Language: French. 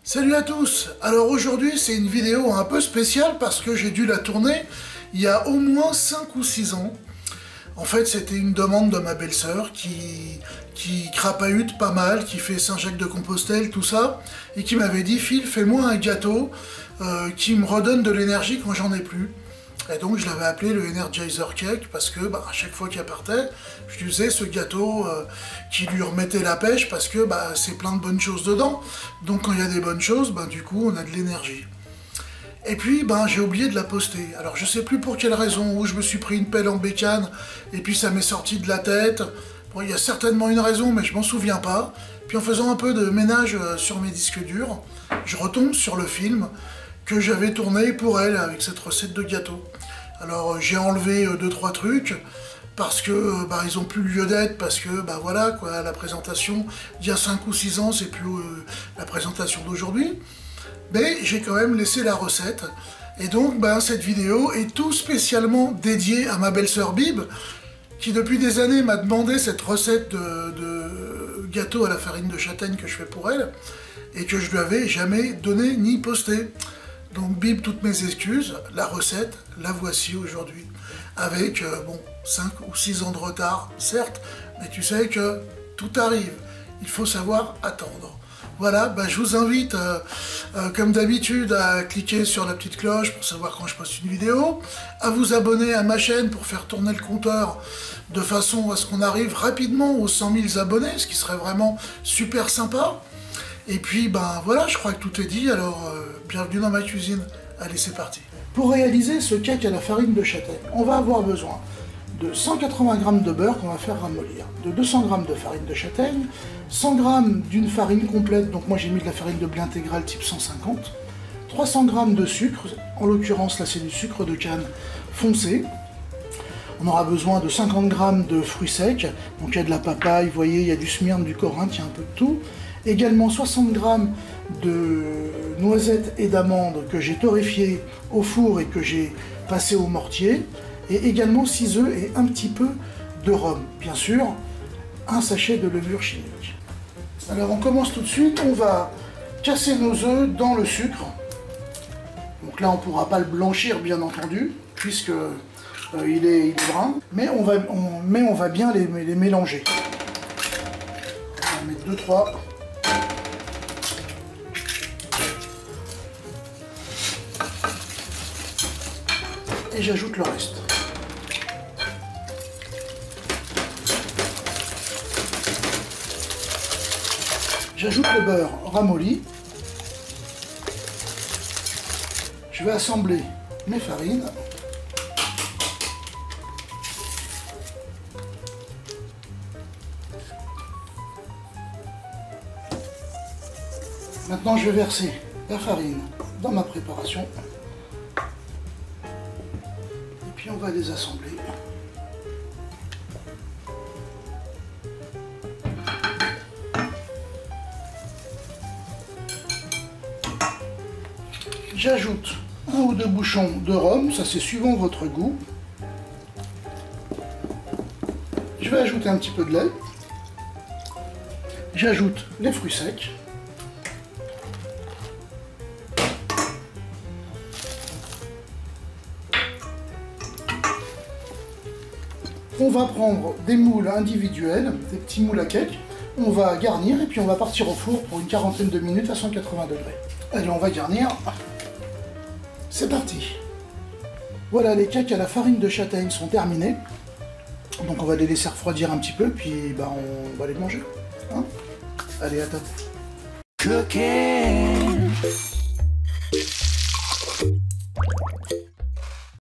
Salut à tous. Alors aujourd'hui c'est une vidéo un peu spéciale parce que j'ai dû la tourner il y a au moins 5 ou 6 ans. En fait c'était une demande de ma belle-sœur qui crapahute pas mal, qui fait Saint-Jacques-de-Compostelle, tout ça, et qui m'avait dit « Phil, fais-moi un gâteau qui me redonne de l'énergie quand j'en ai plus ». Et donc je l'avais appelé le Energizer Cake parce que à chaque fois qu'elle partait, je lui faisais ce gâteau qui lui remettait la pêche parce que c'est plein de bonnes choses dedans. Donc quand il y a des bonnes choses, du coup on a de l'énergie. Et puis j'ai oublié de la poster. Alors je sais plus pour quelle raison, ou je me suis pris une pelle en bécane et puis ça m'est sorti de la tête. Bon, il y a certainement une raison mais je m'en souviens pas. Puis en faisant un peu de ménage sur mes disques durs, je retombe sur le film que j'avais tourné pour elle avec cette recette de gâteau. Alors j'ai enlevé 2-3 trucs parce que ils ont plus lieu d'être, parce que voilà quoi, la présentation d'il y a 5 ou 6 ans c'est plus la présentation d'aujourd'hui. Mais j'ai quand même laissé la recette. Et donc cette vidéo est tout spécialement dédiée à ma belle-sœur Bib, qui depuis des années m'a demandé cette recette de gâteau à la farine de châtaigne que je fais pour elle, et que je lui avais jamais donné ni posté. Donc Bib, toutes mes excuses, la recette, la voici aujourd'hui. Avec, 5 ou 6 ans de retard, certes, mais tu sais que tout arrive. Il faut savoir attendre. Voilà, je vous invite, comme d'habitude, à cliquer sur la petite cloche pour savoir quand je poste une vidéo, à vous abonner à ma chaîne pour faire tourner le compteur de façon à ce qu'on arrive rapidement aux 100 000 abonnés, ce qui serait vraiment super sympa. Et puis voilà, je crois que tout est dit, alors bienvenue dans ma cuisine. Allez, c'est parti. Pour réaliser ce cake à la farine de châtaigne, on va avoir besoin de 180 g de beurre qu'on va faire ramollir, de 200 g de farine de châtaigne, 100 g d'une farine complète, donc moi j'ai mis de la farine de blé intégrale type 150, 300 g de sucre, en l'occurrence là c'est du sucre de canne foncé. On aura besoin de 50 g de fruits secs, donc il y a de la papaye, vous voyez, il y a du smyrne, du corinthe, il y a un peu de tout. Également 60 g de noisettes et d'amandes que j'ai torréfiées au four et que j'ai passé au mortier. Et également 6 œufs et un petit peu de rhum. Bien sûr, un sachet de levure chimique. Alors on commence tout de suite, on va casser nos œufs dans le sucre. Donc là on ne pourra pas le blanchir bien entendu, puisque il est brun. Mais on va bien les mélanger. On va mettre 2-3. Et j'ajoute le reste. J'ajoute le beurre ramolli. Je vais assembler mes farines. Maintenant, je vais verser la farine dans ma préparation. Puis on va les assembler. J'ajoute 1 ou 2 bouchons de rhum, ça c'est suivant votre goût. Je vais ajouter un petit peu de lait. J'ajoute les fruits secs. On va prendre des moules individuels, des petits moules à cake, on va garnir et puis on va partir au four pour une quarantaine de minutes à 180 degrés. Allez, on va garnir. C'est parti. Voilà, les cakes à la farine de châtaigne sont terminés. Donc on va les laisser refroidir un petit peu, puis on va les manger. Hein? Allez, à table.